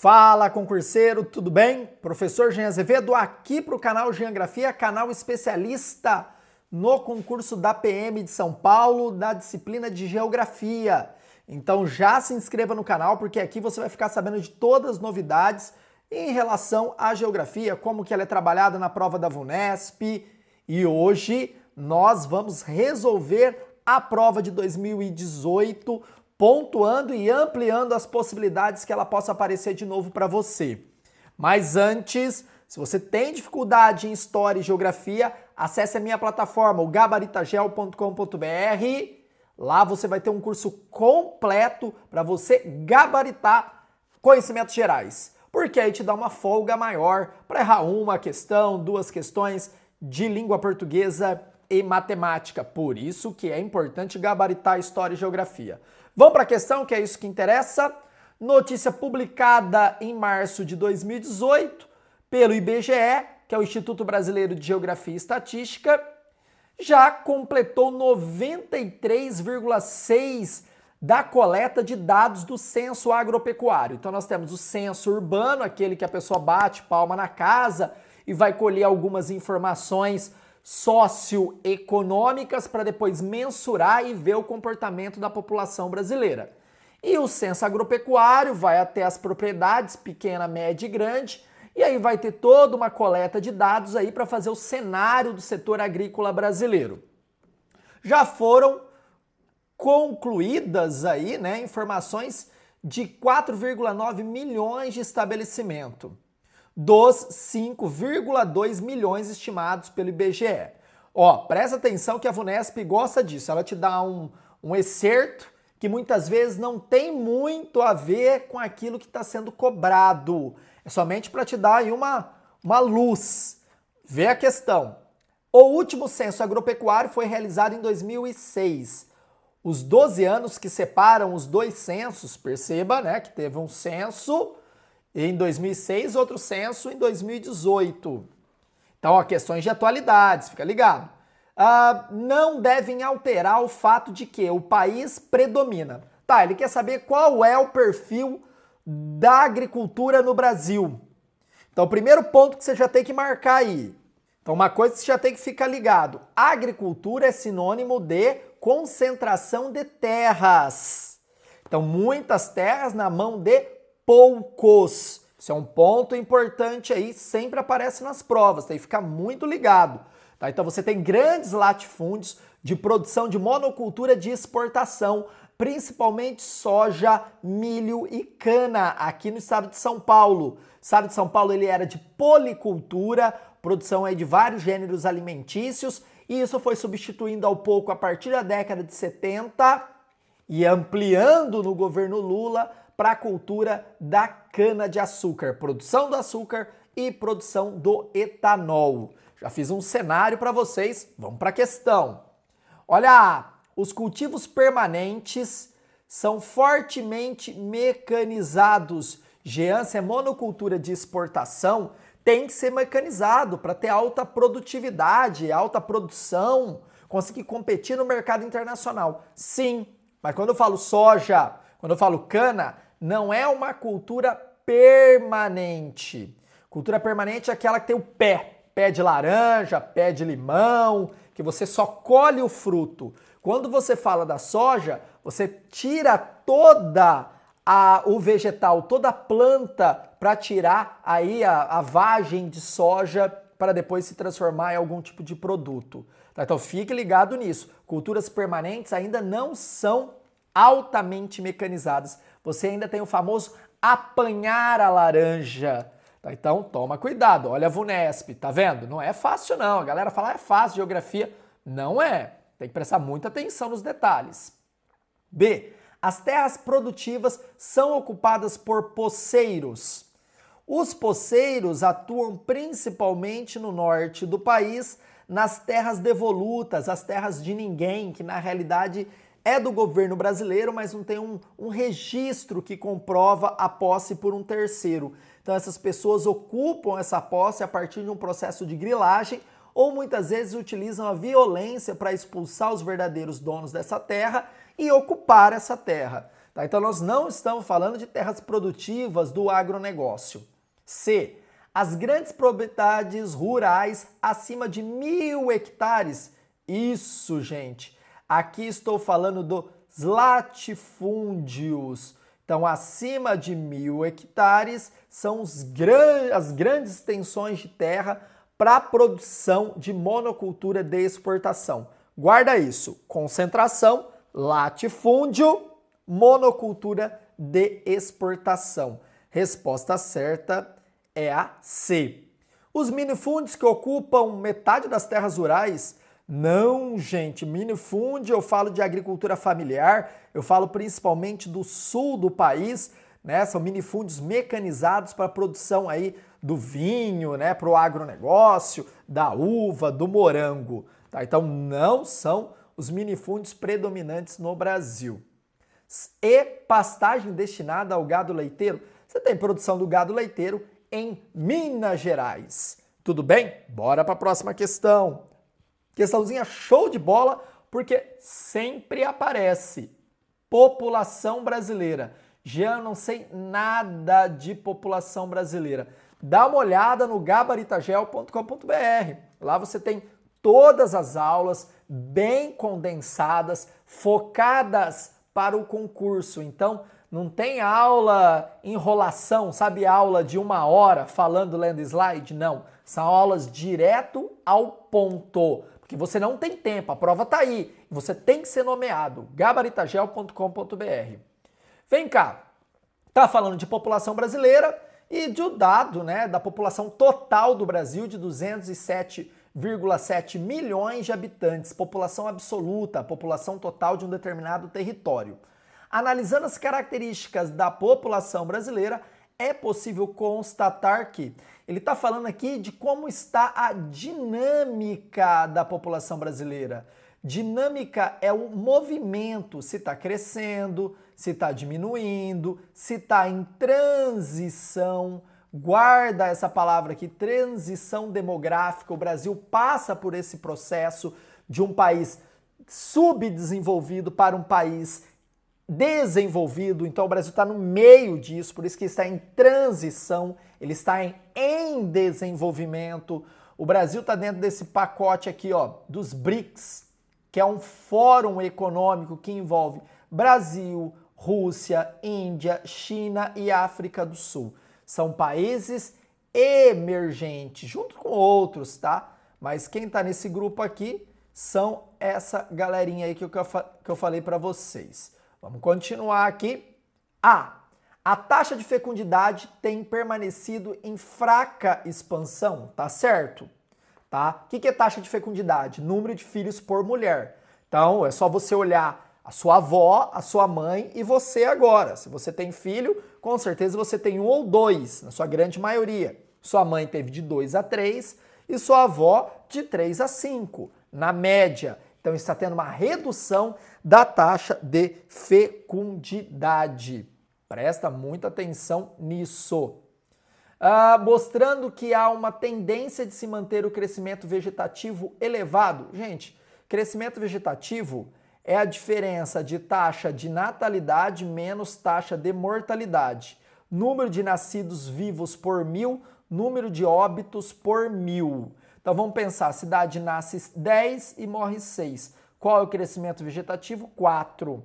Fala, concurseiro, tudo bem? Professor Jean Azevedo aqui para o canal Geografia, canal especialista no concurso da PM de São Paulo, da disciplina de Geografia. Então já se inscreva no canal, porque aqui você vai ficar sabendo de todas as novidades em relação à geografia, como que ela é trabalhada na prova da VUNESP. E hoje nós vamos resolver a prova de 2018, pontuando e ampliando as possibilidades que ela possa aparecer de novo para você. Mas antes, se você tem dificuldade em História e Geografia, acesse a minha plataforma, o gabaritagel.com.br. Lá você vai ter um curso completo para você gabaritar conhecimentos gerais. Porque aí te dá uma folga maior para errar uma questão, duas questões de língua portuguesa e matemática. Por isso que é importante gabaritar História e Geografia. Vamos para a questão, que é isso que interessa. Notícia publicada em março de 2018 pelo IBGE, que é o Instituto Brasileiro de Geografia e Estatística, já completou 93,6% da coleta de dados do censo agropecuário. Então nós temos o censo urbano, aquele que a pessoa bate palma na casa e vai colher algumas informações socioeconômicas para depois mensurar e ver o comportamento da população brasileira. E o censo agropecuário vai até as propriedades, pequena, média e grande, e aí vai ter toda uma coleta de dados aí para fazer o cenário do setor agrícola brasileiro. Já foram concluídas aí, informações de 4,9 milhões de estabelecimento, dos 5,2 milhões estimados pelo IBGE. Presta atenção que a VUNESP gosta disso, ela te dá um excerto que muitas vezes não tem muito a ver com aquilo que está sendo cobrado. É somente para te dar aí uma luz. Vê a questão. O último censo agropecuário foi realizado em 2006. Os 12 anos que separam os dois censos, perceba, que teve um censo em 2006, outro censo em 2018. Então, questões de atualidades, fica ligado. Não devem alterar o fato de que o país predomina. Tá, ele quer saber qual é o perfil da agricultura no Brasil. Então, o primeiro ponto que você já tem que marcar aí. Então, uma coisa que você já tem que ficar ligado. Agricultura é sinônimo de concentração de terras. Então, muitas terras na mão de poucos. Isso é um ponto importante aí, sempre aparece nas provas, tem que ficar muito ligado. Tá? Então você tem grandes latifúndios de produção de monocultura de exportação, principalmente soja, milho e cana, aqui no estado de São Paulo. O estado de São Paulo ele era de policultura, produção aí de vários gêneros alimentícios, e isso foi substituindo ao pouco a partir da década de 70 e ampliando no governo Lula para a cultura da cana-de-açúcar, produção do açúcar e produção do etanol. Já fiz um cenário para vocês, vamos para a questão. Olha, os cultivos permanentes são fortemente mecanizados. Jean, se é monocultura de exportação, tem que ser mecanizado para ter alta produtividade, alta produção, conseguir competir no mercado internacional. Sim, mas quando eu falo soja, quando eu falo cana, não é uma cultura permanente. Cultura permanente é aquela que tem o pé de laranja, pé de limão, que você só colhe o fruto. Quando você fala da soja, você tira toda o vegetal, toda a planta para tirar aí a vagem de soja para depois se transformar em algum tipo de produto. Tá? Então fique ligado nisso. Culturas permanentes ainda não são altamente mecanizadas. Você ainda tem o famoso apanhar a laranja. Tá? Então toma cuidado, olha a VUNESP, tá vendo? Não é fácil não, a galera fala é fácil geografia, não é. Tem que prestar muita atenção nos detalhes. B. As terras produtivas são ocupadas por poceiros. Os poceiros atuam principalmente no norte do país, nas terras devolutas, as terras de ninguém, que na realidade é do governo brasileiro, mas não tem um registro que comprova a posse por um terceiro. Então essas pessoas ocupam essa posse a partir de um processo de grilagem ou muitas vezes utilizam a violência para expulsar os verdadeiros donos dessa terra e ocupar essa terra. Tá? Então nós não estamos falando de terras produtivas do agronegócio. C. As grandes propriedades rurais acima de 1.000 hectares. Isso, gente. Aqui estou falando dos latifúndios. Então, acima de 1.000 hectares são as grandes extensões de terra para produção de monocultura de exportação. Guarda isso. Concentração, latifúndio, monocultura de exportação. Resposta certa é a C. Os minifúndios que ocupam metade das terras rurais? Não, gente. Minifúndio, eu falo de agricultura familiar, eu falo principalmente do sul do país, né? São minifúndios mecanizados para a produção aí do vinho, né? Para o agronegócio, da uva, do morango. Tá? Então, não são os minifúndios predominantes no Brasil. E pastagem destinada ao gado leiteiro? Você tem produção do gado leiteiro em Minas Gerais. Tudo bem? Bora para a próxima questão. Questãozinha show de bola, porque sempre aparece. População brasileira. Já não sei nada de população brasileira. Dá uma olhada no gabaritagel.com.br. Lá você tem todas as aulas bem condensadas, focadas para o concurso. Então, não tem aula enrolação, sabe, aula de 1 hora falando, lendo slide? Não, são aulas direto ao ponto, porque você não tem tempo, a prova tá aí, você tem que ser nomeado, gabaritagel.com.br. Vem cá, tá falando de população brasileira e de um dado, né, da população total do Brasil de 207,7 milhões de habitantes, população absoluta, população total de um determinado território. Analisando as características da população brasileira, é possível constatar que ele está falando aqui de como está a dinâmica da população brasileira. Dinâmica é o movimento, se está crescendo, se está diminuindo, se está em transição. Guarda essa palavra aqui, transição demográfica. O Brasil passa por esse processo de um país subdesenvolvido para um país desenvolvido, então o Brasil está no meio disso, por isso que está em transição, ele está em desenvolvimento. O Brasil está dentro desse pacote aqui, ó, dos BRICS, que é um fórum econômico que envolve Brasil, Rússia, Índia, China e África do Sul. São países emergentes, junto com outros, tá? Mas quem está nesse grupo aqui são essa galerinha aí que eu falei para vocês. Vamos continuar aqui. A taxa de fecundidade tem permanecido em fraca expansão, tá certo? Tá? O que é taxa de fecundidade? Número de filhos por mulher. Então, é só você olhar a sua avó, a sua mãe e você agora. Se você tem filho, com certeza você tem 1 ou 2, na sua grande maioria. Sua mãe teve de 2 a 3 e sua avó de 3 a 5, na média. Então, está tendo uma redução da taxa de fecundidade. Presta muita atenção nisso. Mostrando que há uma tendência de se manter o crescimento vegetativo elevado. Gente, crescimento vegetativo é a diferença de taxa de natalidade menos taxa de mortalidade. Número de nascidos vivos por 1.000, número de óbitos por 1.000. Então vamos pensar, a cidade nasce 10 e morre 6. Qual é o crescimento vegetativo? 4.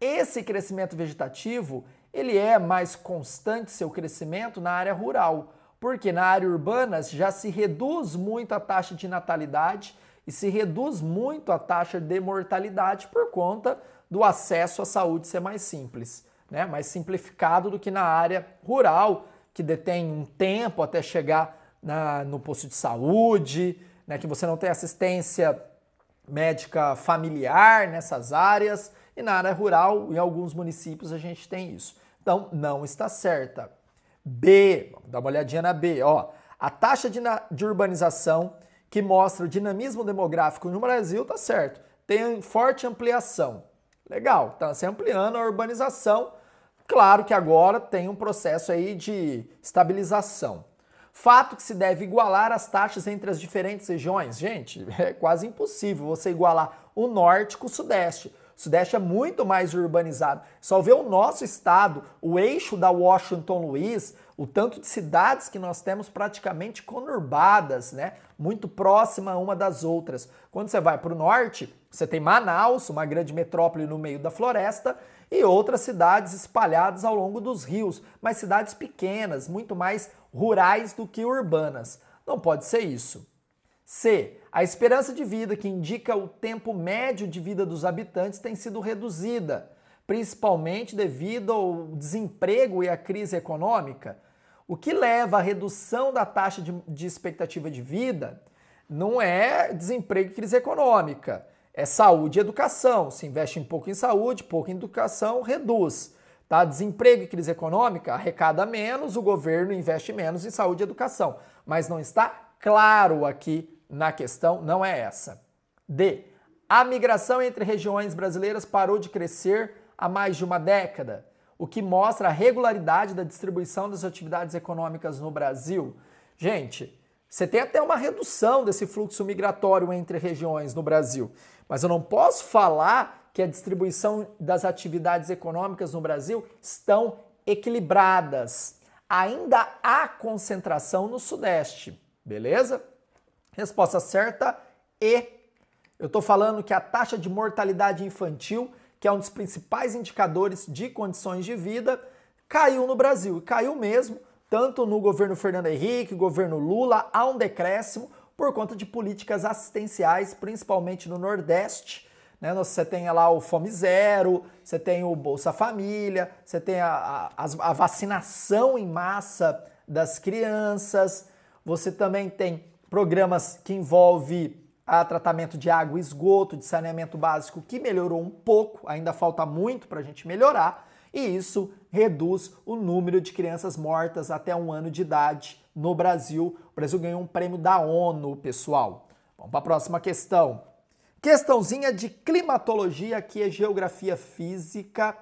Esse crescimento vegetativo, ele é mais constante, seu crescimento, na área rural, porque na área urbana já se reduz muito a taxa de natalidade e se reduz muito a taxa de mortalidade por conta do acesso à saúde ser mais simples, né? Mais simplificado do que na área rural, que detém um tempo até chegar no posto de saúde, né, que você não tem assistência médica familiar nessas áreas, e na área rural, em alguns municípios, a gente tem isso. Então, não está certa. B, vamos dar uma olhadinha na B, ó. A taxa de urbanização que mostra o dinamismo demográfico no Brasil está certo. Tem forte ampliação. Legal, está se ampliando a urbanização. Claro que agora tem um processo aí de estabilização. Fato que se deve igualar as taxas entre as diferentes regiões. Gente, é quase impossível você igualar o norte com o sudeste, O Sudeste é muito mais urbanizado. Só ver o nosso estado, o eixo da Washington Luiz, o tanto de cidades que nós temos praticamente conurbadas, né? Muito próxima uma das outras. Quando você vai para o norte, você tem Manaus, uma grande metrópole no meio da floresta, e outras cidades espalhadas ao longo dos rios, mas cidades pequenas, muito mais rurais do que urbanas. Não pode ser isso. C. A esperança de vida, que indica o tempo médio de vida dos habitantes, tem sido reduzida, principalmente devido ao desemprego e à crise econômica. O que leva à redução da taxa de expectativa de vida não é desemprego e crise econômica, é saúde e educação. Se investe pouco em saúde, pouco em educação, reduz. Tá? Desemprego e crise econômica arrecada menos, o governo investe menos em saúde e educação. Mas não está claro aqui na questão, não é essa. D. A migração entre regiões brasileiras parou de crescer há mais de uma década, o que mostra a regularidade da distribuição das atividades econômicas no Brasil. Gente, você tem até uma redução desse fluxo migratório entre regiões no Brasil, mas eu não posso falar que a distribuição das atividades econômicas no Brasil estão equilibradas. Ainda há concentração no Sudeste, beleza? Resposta certa, E. Eu estou falando que a taxa de mortalidade infantil, que é um dos principais indicadores de condições de vida, caiu no Brasil. E caiu mesmo, tanto no governo Fernando Henrique, governo Lula, há um decréscimo por conta de políticas assistenciais, principalmente no Nordeste. Né? Você tem lá o Fome Zero, você tem o Bolsa Família, você tem a vacinação em massa das crianças, você também tem programas que envolvem tratamento de água e esgoto, de saneamento básico, que melhorou um pouco, ainda falta muito para a gente melhorar, e isso reduz o número de crianças mortas até 1 ano de idade no Brasil. O Brasil ganhou um prêmio da ONU, pessoal. Vamos para a próxima questão. Questãozinha de climatologia, aqui é geografia física.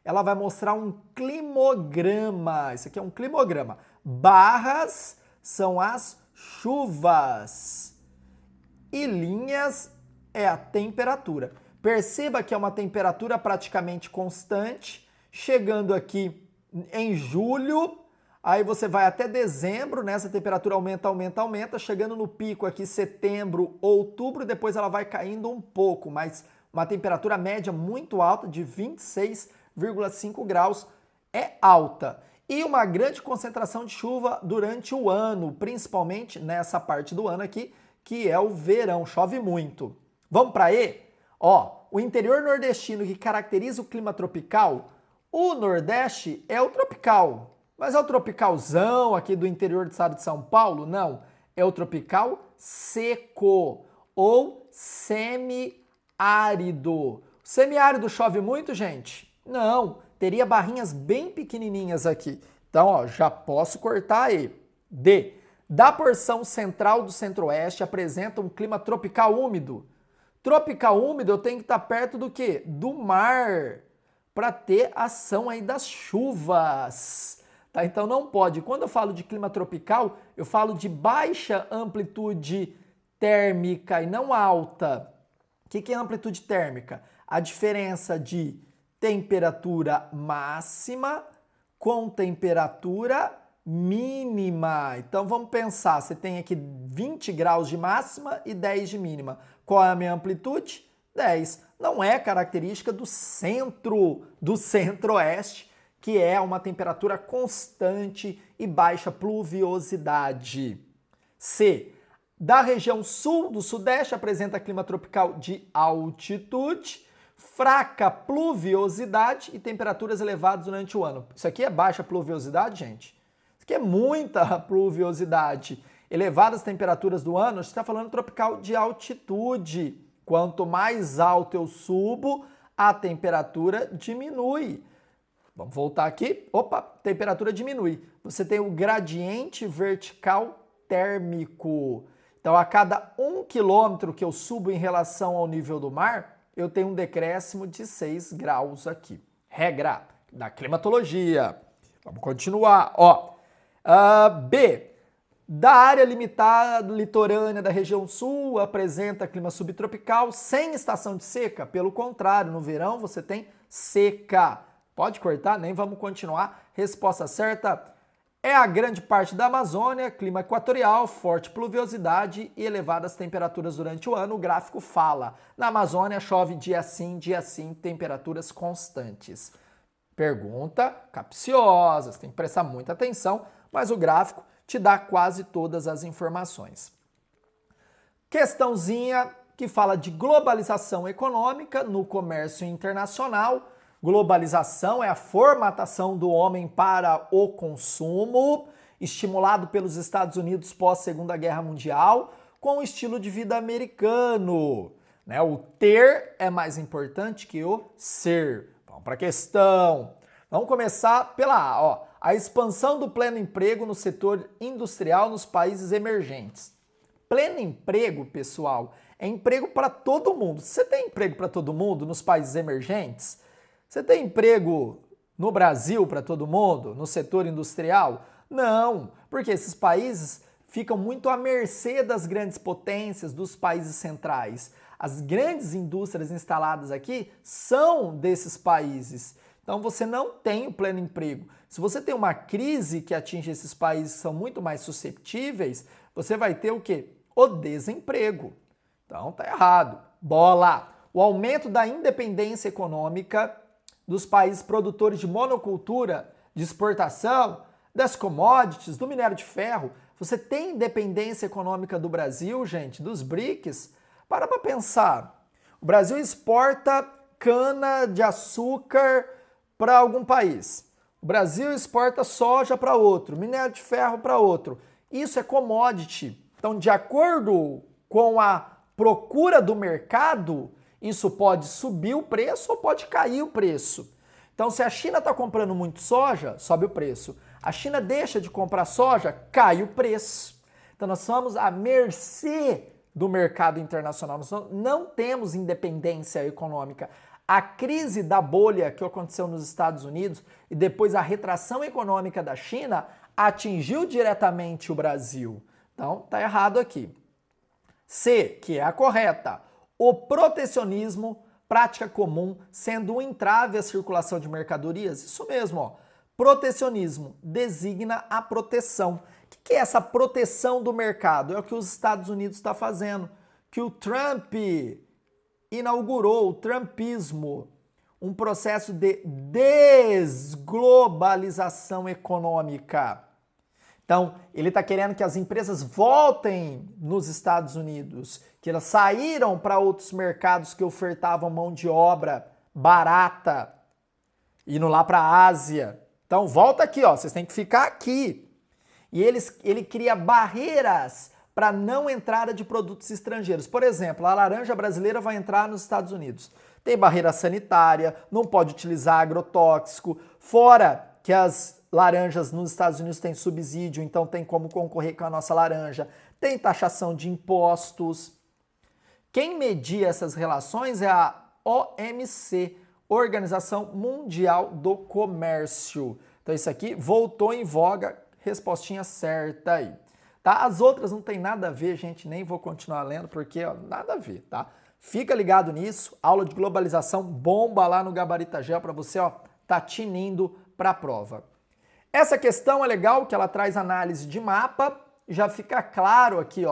Ela vai mostrar um climograma. Isso aqui é um climograma. Barras são as chuvas e linhas é a temperatura. Perceba que é uma temperatura praticamente constante, chegando aqui em julho, aí você vai até dezembro, né? Essa temperatura aumenta, aumenta, aumenta, chegando no pico aqui setembro, outubro, e depois ela vai caindo um pouco, mas uma temperatura média muito alta de 26,5 graus é alta. E uma grande concentração de chuva durante o ano, principalmente nessa parte do ano aqui, que é o verão, chove muito. Vamos para E? Ó, o interior nordestino que caracteriza o clima tropical, o Nordeste é o tropical. Mas é o tropicalzão aqui do interior do estado de São Paulo? Não, é o tropical seco ou semiárido. Semiárido chove muito, gente? Não. Teria barrinhas bem pequenininhas aqui. Então, ó, já posso cortar aí. D. Da porção central do centro-oeste apresenta um clima tropical úmido. Tropical úmido eu tenho que estar perto do quê? Do mar, para ter ação aí das chuvas. Tá? Então não pode. Quando eu falo de clima tropical, eu falo de baixa amplitude térmica e não alta. O que é amplitude térmica? A diferença de temperatura máxima com temperatura mínima. Então vamos pensar, você tem aqui 20 graus de máxima e 10 de mínima. Qual é a minha amplitude? 10. Não é característica do centro-oeste, que é uma temperatura constante e baixa pluviosidade. C. Da região sul do sudeste apresenta clima tropical de altitude, fraca pluviosidade e temperaturas elevadas durante o ano. Isso aqui é baixa pluviosidade, gente? Isso aqui é muita pluviosidade. Elevadas temperaturas do ano, a gente está falando tropical de altitude. Quanto mais alto eu subo, a temperatura diminui. Vamos voltar aqui. Opa, temperatura diminui. Você tem o gradiente vertical térmico. Então, a cada 1 quilômetro que eu subo em relação ao nível do mar, eu tenho um decréscimo de 6 graus aqui. Regra da climatologia. Vamos continuar. Ó, B. Da área limitada litorânea da região sul, apresenta clima subtropical, sem estação de seca. Pelo contrário, no verão você tem seca. Pode cortar, nem vamos continuar. Resposta certa é a grande parte da Amazônia, clima equatorial, forte pluviosidade e elevadas temperaturas durante o ano. O gráfico fala. Na Amazônia chove dia sim, temperaturas constantes. Pergunta capciosa, você tem que prestar muita atenção, mas o gráfico te dá quase todas as informações. Questãozinha que fala de globalização econômica no comércio internacional. Globalização é a formatação do homem para o consumo, estimulado pelos Estados Unidos pós-Segunda Guerra Mundial, com o estilo de vida americano. O ter é mais importante que o ser. Vamos para a questão. Vamos começar pela A. A expansão do pleno emprego no setor industrial nos países emergentes. Pleno emprego, pessoal, é emprego para todo mundo. Você tem emprego para todo mundo nos países emergentes? Você tem emprego no Brasil para todo mundo, no setor industrial? Não, porque esses países ficam muito à mercê das grandes potências, dos países centrais. As grandes indústrias instaladas aqui são desses países. Então você não tem o pleno emprego. Se você tem uma crise que atinge esses países que são muito mais susceptíveis, você vai ter o quê? O desemprego. Então tá errado. Bola! O aumento da independência econômica dos países produtores de monocultura, de exportação, das commodities, do minério de ferro. Você tem independência econômica do Brasil, gente, dos BRICS? Para pensar. O Brasil exporta cana de açúcar para algum país. O Brasil exporta soja para outro, minério de ferro para outro. Isso é commodity. Então, de acordo com a procura do mercado, isso pode subir o preço ou pode cair o preço. Então, se a China está comprando muito soja, sobe o preço. A China deixa de comprar soja, cai o preço. Então, nós somos à mercê do mercado internacional. Nós não temos independência econômica. A crise da bolha que aconteceu nos Estados Unidos e depois a retração econômica da China atingiu diretamente o Brasil. Então, tá errado aqui. C, que é a correta. O protecionismo, prática comum, sendo um entrave à circulação de mercadorias. Isso mesmo, Protecionismo designa a proteção. O que é essa proteção do mercado? É o que os Estados Unidos está fazendo, que o Trump inaugurou, o trumpismo, um processo de desglobalização econômica. Então, ele está querendo que as empresas voltem nos Estados Unidos, que elas saíram para outros mercados que ofertavam mão de obra barata, indo lá para a Ásia. Então, volta aqui, vocês têm que ficar aqui. E ele cria barreiras para não entrada de produtos estrangeiros. Por exemplo, a laranja brasileira vai entrar nos Estados Unidos. Tem barreira sanitária, não pode utilizar agrotóxico, fora que as laranjas nos Estados Unidos têm subsídio, então tem como concorrer com a nossa laranja. Tem taxação de impostos. Quem media essas relações é a OMC, Organização Mundial do Comércio. Então isso aqui voltou em voga, respostinha certa aí. Tá? As outras não tem nada a ver, gente, nem vou continuar lendo porque nada a ver, tá? Fica ligado nisso, aula de globalização bomba lá no Gabarita Gel para você, tá tinindo para a prova. Essa questão é legal que ela traz análise de mapa, já fica claro aqui,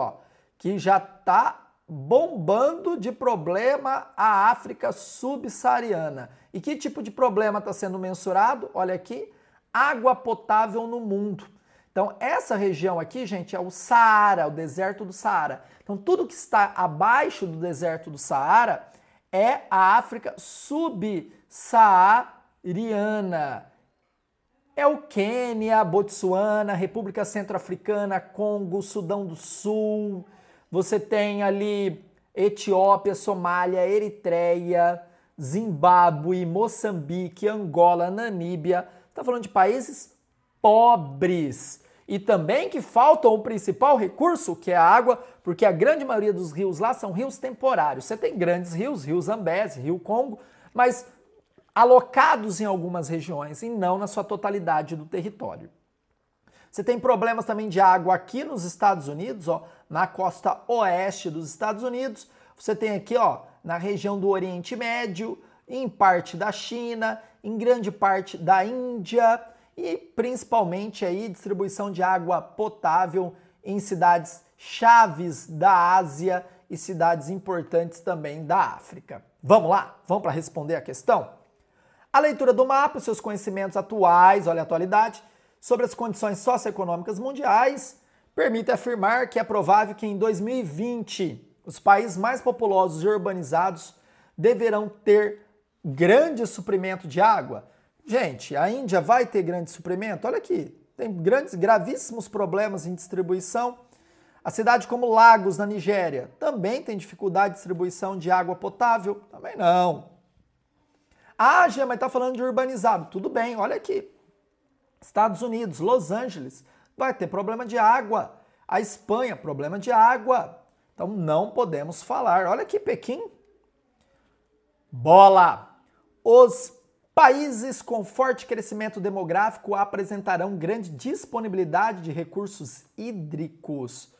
que já tá bombando de problema a África subsaariana. E que tipo de problema está sendo mensurado? Olha aqui, água potável no mundo. Então, essa região aqui, gente, é o Saara, o deserto do Saara. Então, tudo que está abaixo do deserto do Saara é a África subsaariana. É o Quênia, Botsuana, República Centro-Africana, Congo, Sudão do Sul. Você tem ali Etiópia, Somália, Eritreia, Zimbábue, Moçambique, Angola, Namíbia. Está falando de países pobres. E também que faltam o principal recurso, que é a água, porque a grande maioria dos rios lá são rios temporários. Você tem grandes rios, Rio Zambeze, Rio Congo, mas alocados em algumas regiões e não na sua totalidade do território. Você tem problemas também de água aqui nos Estados Unidos, ó, na costa oeste dos Estados Unidos. Você tem aqui, ó, na região do Oriente Médio, em parte da China, em grande parte da Índia e principalmente aí distribuição de água potável em cidades chaves da Ásia e cidades importantes também da África. Vamos lá? Vamos para responder a questão? A leitura do mapa, os seus conhecimentos atuais, olha a atualidade, sobre as condições socioeconômicas mundiais, permite afirmar que é provável que em 2020 os países mais populosos e urbanizados deverão ter grande suprimento de água. Gente, a Índia vai ter grande suprimento? Olha aqui, tem gravíssimos problemas em distribuição. A cidade como Lagos, na Nigéria, também tem dificuldade de distribuição de água potável? Também não. Ah, Gia, mas está falando de urbanizado. Tudo bem, olha aqui. Estados Unidos, Los Angeles, vai ter problema de água. A Espanha, problema de água. Então não podemos falar. Olha aqui, Pequim. Bola! Os países com forte crescimento demográfico apresentarão grande disponibilidade de recursos hídricos.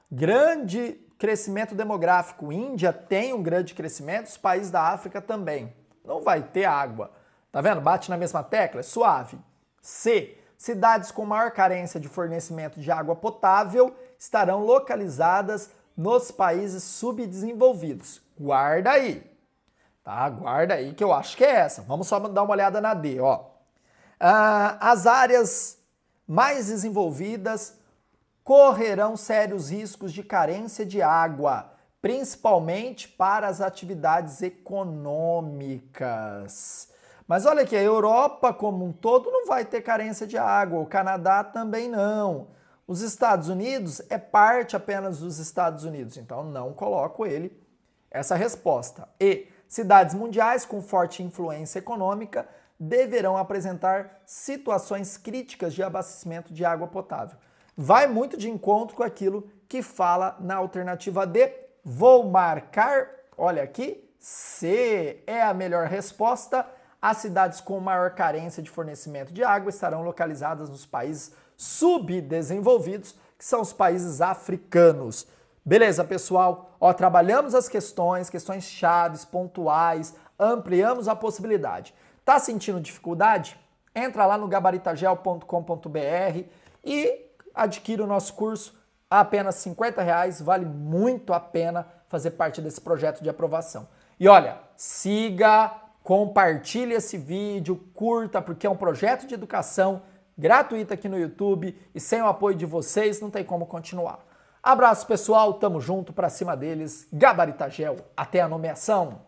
Grande crescimento demográfico. Índia tem um grande crescimento, os países da África também. Não vai ter água. Tá vendo? Bate na mesma tecla, é suave. C. Cidades com maior carência de fornecimento de água potável estarão localizadas nos países subdesenvolvidos. Guarda aí. Tá? Guarda aí que eu acho que é essa. Vamos só dar uma olhada na D, ó. As áreas mais desenvolvidas correrão sérios riscos de carência de água, principalmente para as atividades econômicas. Mas olha aqui, a Europa como um todo não vai ter carência de água, o Canadá também não. Os Estados Unidos é parte apenas dos Estados Unidos, então não coloco essa resposta. E cidades mundiais com forte influência econômica deverão apresentar situações críticas de abastecimento de água potável. Vai muito de encontro com aquilo que fala na alternativa D. Vou marcar, olha aqui, C é a melhor resposta. As cidades com maior carência de fornecimento de água estarão localizadas nos países subdesenvolvidos, que são os países africanos. Beleza, pessoal? Ó, trabalhamos as questões chaves, pontuais, ampliamos a possibilidade. Tá sentindo dificuldade? Entra lá no gabaritagel.com.br e adquira o nosso curso a apenas R$50, vale muito a pena fazer parte desse projeto de aprovação. E olha, siga, compartilhe esse vídeo, curta, porque é um projeto de educação gratuito aqui no YouTube e sem o apoio de vocês não tem como continuar. Abraço, pessoal, tamo junto, pra cima deles, Gabaritagel, até a nomeação!